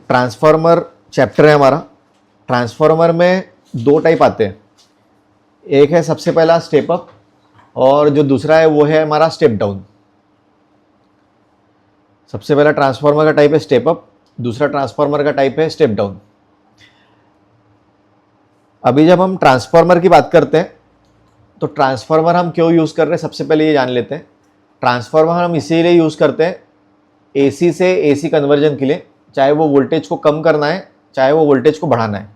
Transformer chapter है हमारा। Transformer में दो टाइप आते हैं, एक है सबसे पहला स्टेप अप और जो दूसरा है वो है हमारा स्टेप डाउन। सबसे पहला ट्रांसफार्मर का टाइप है स्टेप अप, दूसरा ट्रांसफार्मर का टाइप है स्टेप डाउन। अभी जब हम ट्रांसफार्मर की बात करते हैं तो ट्रांसफार्मर हम क्यों यूज़ कर रहे हैं सबसे पहले ये जान लेते हैं। ट्रांसफार्मर हम इसीलिए यूज़ करते हैं एसी से एसी कन्वर्जन के लिए, चाहे वो वोल्टेज को कम करना है चाहे वो वोल्टेज को बढ़ाना है।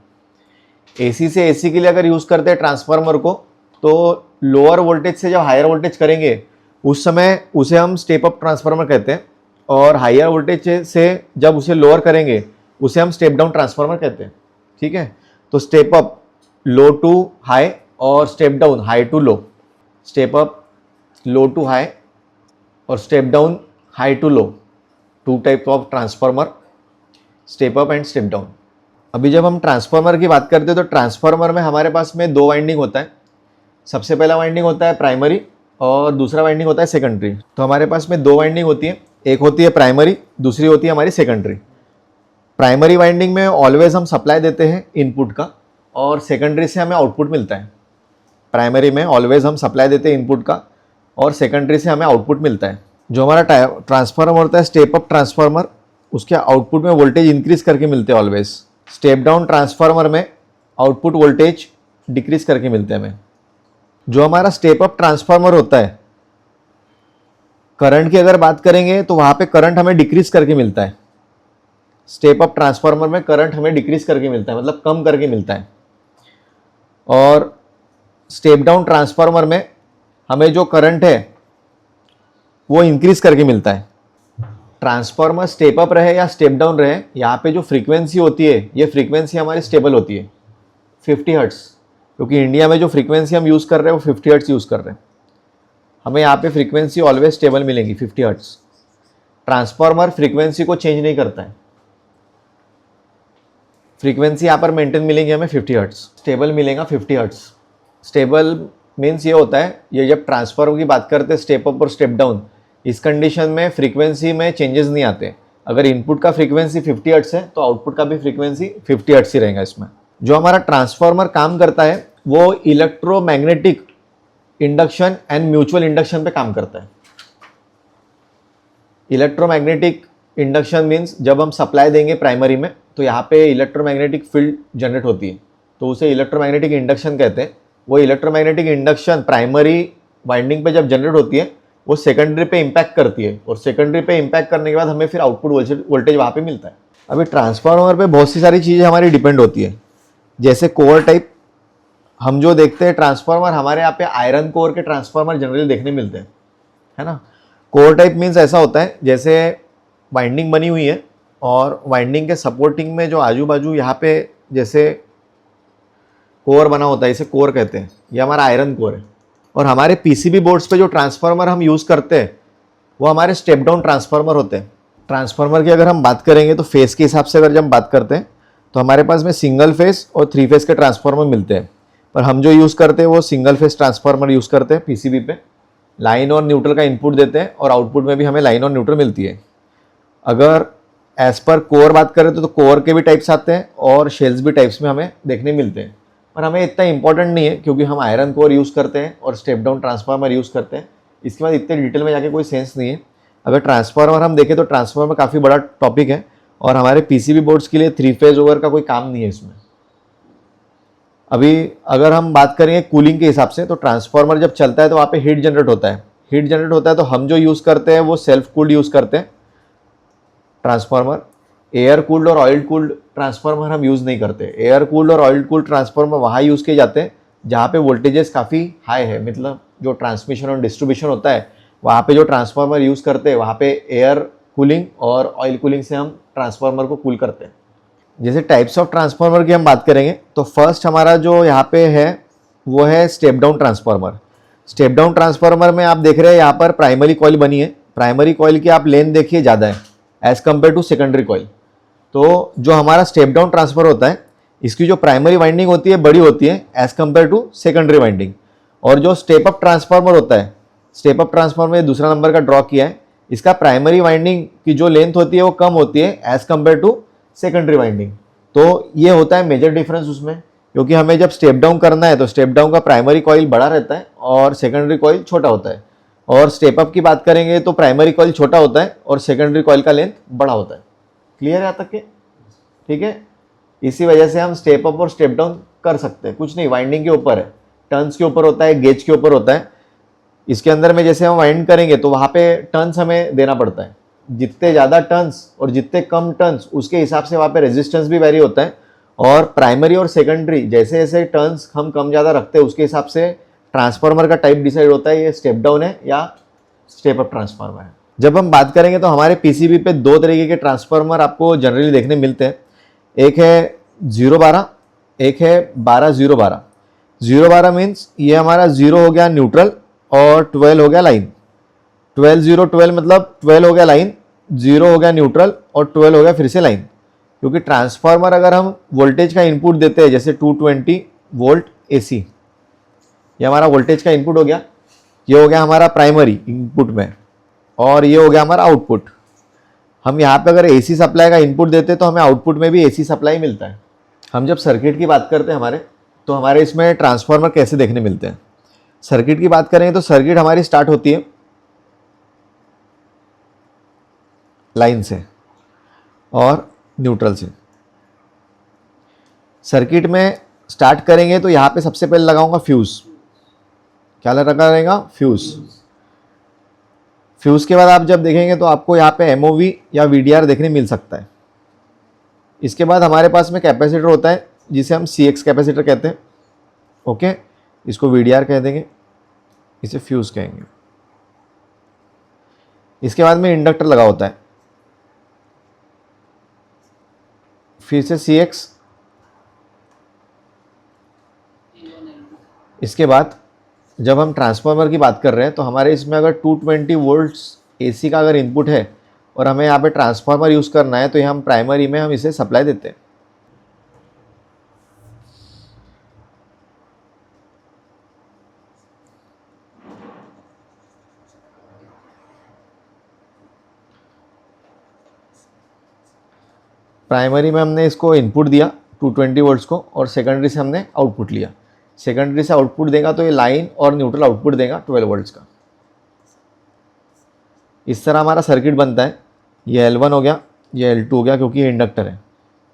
एसी से एसी के लिए अगर यूज़ करते हैं ट्रांसफार्मर को तो लोअर वोल्टेज से जब हायर वोल्टेज करेंगे उस समय उसे हम स्टेप अप ट्रांसफार्मर कहते हैं, और हायर वोल्टेज से जब उसे लोअर करेंगे उसे हम स्टेप डाउन ट्रांसफार्मर कहते हैं। ठीक है, तो step up low to high और step down high to low. Step up low to high और step down high to low, two type of transformer, step up and step down. अभी जब हम ट्रांसफार्मर की बात करते हैं तो ट्रांसफार्मर में हमारे पास में दो वाइंडिंग होता है। सबसे पहला वाइंडिंग होता है प्राइमरी और दूसरा वाइंडिंग होता है सेकेंडरी। तो हमारे पास में दो वाइंडिंग होती है, एक होती है प्राइमरी, दूसरी होती है हमारी सेकेंडरी। प्राइमरी वाइंडिंग में ऑलवेज हम सप्लाई देते हैं इनपुट का और सेकेंडरी से हमें आउटपुट मिलता है। प्राइमरी में ऑलवेज हम सप्लाई देते हैं इनपुट का और सेकेंडरी से हमें आउटपुट मिलता है। जो हमारा ट्रांसफार्मर होता है स्टेप अप ट्रांसफार्मर, उसके आउटपुट में वोल्टेज इंक्रीज करके मिलते हैं ऑलवेज। स्टेप डाउन ट्रांसफार्मर में आउटपुट वोल्टेज डिक्रीज करके मिलते हैं हमें। जो हमारा स्टेप अप ट्रांसफार्मर होता है, करंट की अगर बात करेंगे तो वहां पे करंट हमें डिक्रीज करके मिलता है। स्टेप अप ट्रांसफार्मर में करंट हमें डिक्रीज करके मिलता है, मतलब कम करके मिलता है। और स्टेप डाउन ट्रांसफार्मर में हमें जो करंट है वो इंक्रीज करके मिलता है। ट्रांसफार्मर स्टेप अप रहे या स्टेप डाउन रहे, यहाँ पे जो फ्रीक्वेंसी होती है ये फ्रीक्वेंसी हमारी स्टेबल होती है 50 हर्ट्स, क्योंकि इंडिया में जो फ्रीक्वेंसी हम यूज़ कर रहे हैं वो 50 हर्ट्स यूज़ कर रहे हैं। हमें यहाँ पे फ्रीक्वेंसी ऑलवेज स्टेबल मिलेंगी 50 हर्ट्स। ट्रांसफार्मर फ्रीक्वेंसी को चेंज नहीं करता है, फ्रीक्वेंसी यहाँ पर मेंटेन मिलेंगी हमें 50 हर्ट्स, स्टेबल मिलेगा 50 हर्ट्स। स्टेबल मीन्स ये होता है, ये जब ट्रांसफार्मर की बात करते हैं स्टेप अप और स्टेप डाउन, इस कंडीशन में फ्रीक्वेंसी में चेंजेस नहीं आते। अगर इनपुट का फ्रीक्वेंसी 50 हर्ट्स है तो आउटपुट का भी फ्रीक्वेंसी 50 हर्ट्स ही रहेगा इसमें। जो हमारा ट्रांसफार्मर काम करता है वो electromagnetic induction and mutual induction पे काम करता है। इलेक्ट्रोमैग्नेटिक इंडक्शन मीन्स जब हम सप्लाई देंगे प्राइमरी में तो यहाँ पे इलेक्ट्रोमैग्नेटिक फील्ड जनरेट होती है, तो उसे इलेक्ट्रोमैग्नेटिक इंडक्शन कहते हैं। वो इलेक्ट्रोमैग्नेटिक इंडक्शन प्राइमरी वाइंडिंग पे जब जनरेट होती है वो सेकेंडरी पे इम्पैक्ट करती है, और सेकेंडरी पे इम्पैक्ट करने के बाद हमें फिर आउटपुट वोल्टेज वहाँ पे मिलता है। अभी ट्रांसफार्मर पे बहुत सी सारी चीज़ें हमारी डिपेंड होती है, जैसे कोर टाइप। हम जो देखते हैं ट्रांसफार्मर, हमारे यहाँ पे आयरन कोर के ट्रांसफार्मर जनरली देखने मिलते हैं, है ना। कोर टाइप मीन्स ऐसा होता है जैसे वाइंडिंग बनी हुई है और वाइंडिंग के सपोर्टिंग में जो आजू बाजू यहाँ पे जैसे कोर बना होता है, इसे कोर कहते हैं। ये हमारा आयरन कोर है। और हमारे पीसीबी बोर्ड्स पे जो ट्रांसफार्मर हम यूज़ करते हैं वो हमारे स्टेप डाउन ट्रांसफार्मर होते हैं। ट्रांसफार्मर की अगर हम बात करेंगे तो फेस के हिसाब से अगर जब हम बात करते हैं तो हमारे पास में सिंगल फेस और 3 फेस के ट्रांसफार्मर मिलते हैं, पर हम जो यूज़ करते हैं वो सिंगल फेस ट्रांसफार्मर यूज़ करते हैं। पीसीबी पे लाइन और न्यूट्रल का इनपुट देते हैं और आउटपुट में भी हमें लाइन और न्यूट्रल मिलती है। अगर एज पर कोर बात करें तो कोर के भी टाइप्स आते हैं और शेल्स भी टाइप्स में हमें देखने मिलते हैं, पर हमें इतना इंपॉर्टेंट नहीं है क्योंकि हम आयरन कोर यूज़ करते हैं और स्टेप डाउन ट्रांसफार्मर यूज़ करते हैं। इसके बाद इतने डिटेल में जाके कोई सेंस नहीं है। अगर ट्रांसफार्मर हम देखें तो ट्रांसफार्मर काफ़ी बड़ा टॉपिक है और हमारे पीसीबी बोर्ड्स के लिए 3 फेज ओवर का कोई काम नहीं है इसमें। अभी अगर हम बात करेंगे कूलिंग के हिसाब से तो ट्रांसफार्मर जब चलता है तो वहाँ पे हीट जनरेट होता है। हीट जनरेट होता है तो हम जो यूज़ करते हैं वो सेल्फ कूल्ड यूज़ करते हैं ट्रांसफार्मर। एयर कूल्ड और ऑयल कूल्ड ट्रांसफार्मर हम यूज़ नहीं करते। एयर कूल्ड और ऑयल कूल्ड ट्रांसफार्मर वहाँ यूज़ किए जाते हैं जहाँ पे वोल्टेजेस काफ़ी हाई है, मतलब जो ट्रांसमिशन और डिस्ट्रीब्यूशन होता है वहाँ पे जो ट्रांसफार्मर यूज़ करते हैं वहाँ पे एयर कूलिंग और ऑयल कूलिंग से हम ट्रांसफार्मर को कूल करते हैं। जैसे टाइप्स ऑफ ट्रांसफार्मर की हम बात करेंगे तो फर्स्ट हमारा जो यहाँ पे है वो है step down transformer. Step down transformer में आप देख रहे हैं यहाँ पर प्राइमरी कॉइल बनी है। प्राइमरी कॉइल की आप लेंथ देखिए ज़्यादा है as compare to secondary coil. तो जो हमारा स्टेप डाउन ट्रांसफर होता है इसकी जो प्राइमरी वाइंडिंग होती है बड़ी होती है as compare to secondary winding. और जो स्टेप अप ट्रांसफार्मर होता है, स्टेप अप ट्रांसफार्मर में दूसरा नंबर का ड्रॉ किया है, इसका प्राइमरी वाइंडिंग की जो लेंथ होती है वो कम होती है as compare to secondary winding. तो ये होता है मेजर डिफरेंस उसमें, क्योंकि हमें जब स्टेप डाउन करना है तो स्टेप डाउन का प्राइमरी कॉइल बड़ा रहता है और सेकेंडरी कॉइल छोटा होता है, और स्टेप अप की बात करेंगे तो प्राइमरी कॉइल छोटा होता है और सेकेंडरी कॉइल का लेंथ बड़ा होता है। क्लियर है यहाँ तक के? ठीक है, इसी वजह से हम स्टेप अप और स्टेप डाउन कर सकते हैं। कुछ नहीं, वाइंडिंग के ऊपर है, टर्न्स के ऊपर होता है, गेज के ऊपर होता है। इसके अंदर में जैसे हम वाइंड करेंगे तो वहाँ पे टर्न्स हमें देना पड़ता है, जितने ज़्यादा टर्न्स और जितने कम टर्न्स उसके हिसाब से वहाँ पे रेजिस्टेंस भी वेरी होता है। और प्राइमरी और सेकेंडरी जैसे जैसे टर्न्स हम कम ज़्यादा रखते हैं उसके हिसाब से ट्रांसफार्मर का टाइप डिसाइड होता है, ये स्टेप डाउन है या स्टेप अप ट्रांसफार्मर है। जब हम बात करेंगे तो हमारे पीसीबी पे दो तरीके के ट्रांसफार्मर आपको जनरली देखने मिलते हैं, एक है 0-12, एक है 12-0-12। 0-12 मीन्स ये हमारा 0 हो गया न्यूट्रल और 12 हो गया लाइन। 12-0-12 मतलब 12 हो गया लाइन, 0 हो गया न्यूट्रल और 12 हो गया फिर से लाइन। क्योंकि ट्रांसफार्मर अगर हम वोल्टेज का इनपुट देते हैं जैसे 220 वोल्ट AC, ये हमारा वोल्टेज का इनपुट हो गया, ये हो गया हमारा प्राइमरी इनपुट में, और ये हो गया हमारा आउटपुट। हम यहाँ पे अगर AC सप्लाई का इनपुट देते हैं तो हमें आउटपुट में भी AC सप्लाई मिलता है। हम जब सर्किट की बात करते हैं तो हमारे इसमें ट्रांसफार्मर कैसे देखने मिलते हैं। सर्किट की बात करेंगे तो सर्किट हमारी स्टार्ट होती है लाइन से और न्यूट्रल से। सर्किट में स्टार्ट करेंगे तो यहाँ पे सबसे पहले लगाऊंगा फ्यूज। क्या लगा रहेगा? फ्यूज। फ्यूज के बाद आप जब देखेंगे तो आपको यहाँ पे MOV या VDR देखने मिल सकता है। इसके बाद हमारे पास में कैपेसिटर होता है जिसे हम CX कैपेसिटर कहते हैं। ओके, इसको VDR कह देंगे, इसे फ्यूज कहेंगे। इसके बाद में इंडक्टर लगा होता है, फिर से CX। इसके बाद जब हम ट्रांसफार्मर की बात कर रहे हैं तो हमारे इसमें अगर 220 वोल्ट्स AC का अगर इनपुट है और हमें यहाँ पे ट्रांसफार्मर यूज़ करना है तो ये हम प्राइमरी में हम इसे सप्लाई देते हैं। प्राइमरी में हमने इसको इनपुट दिया 220 वोल्ट्स को, और सेकेंडरी से हमने आउटपुट लिया। सेकेंडरी से आउटपुट देगा तो ये लाइन और न्यूट्रल आउटपुट देगा 12 वोल्ट्स का। इस तरह हमारा सर्किट बनता है। ये L1 हो गया, ये L2 हो गया क्योंकि ये इंडक्टर है,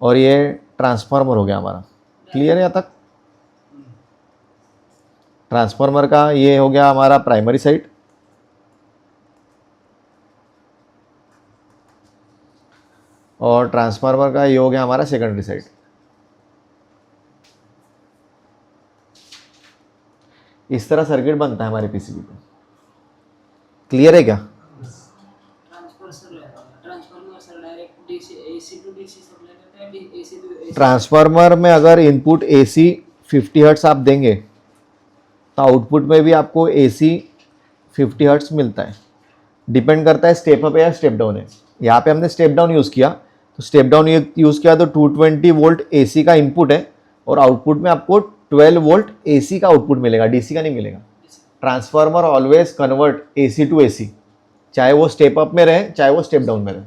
और ये ट्रांसफार्मर हो गया हमारा। क्लियर है यहाँ तक? ट्रांसफार्मर का ये हो गया हमारा प्राइमरी साइड, और ट्रांसफार्मर का ये हो गया हमारा सेकेंडरी साइड। इस तरह सर्किट बनता है हमारे पीसीबी पे। क्लियर है क्या? ट्रांसफार्मर में अगर इनपुट AC 50 हर्ट्स आप देंगे तो आउटपुट में भी आपको AC 50 हर्ट्स मिलता है। डिपेंड करता है स्टेप अप है या स्टेप डाउन है। यहाँ पे हमने स्टेप डाउन यूज़ किया, तो स्टेप डाउन यूज़ किया तो 220 वोल्ट AC का इनपुट है और आउटपुट में आपको 12 वोल्ट AC का आउटपुट मिलेगा, DC का नहीं मिलेगा। Transformer always convert AC to AC, चाहे वो स्टेप अप में रहे चाहे वो स्टेप डाउन में रहे।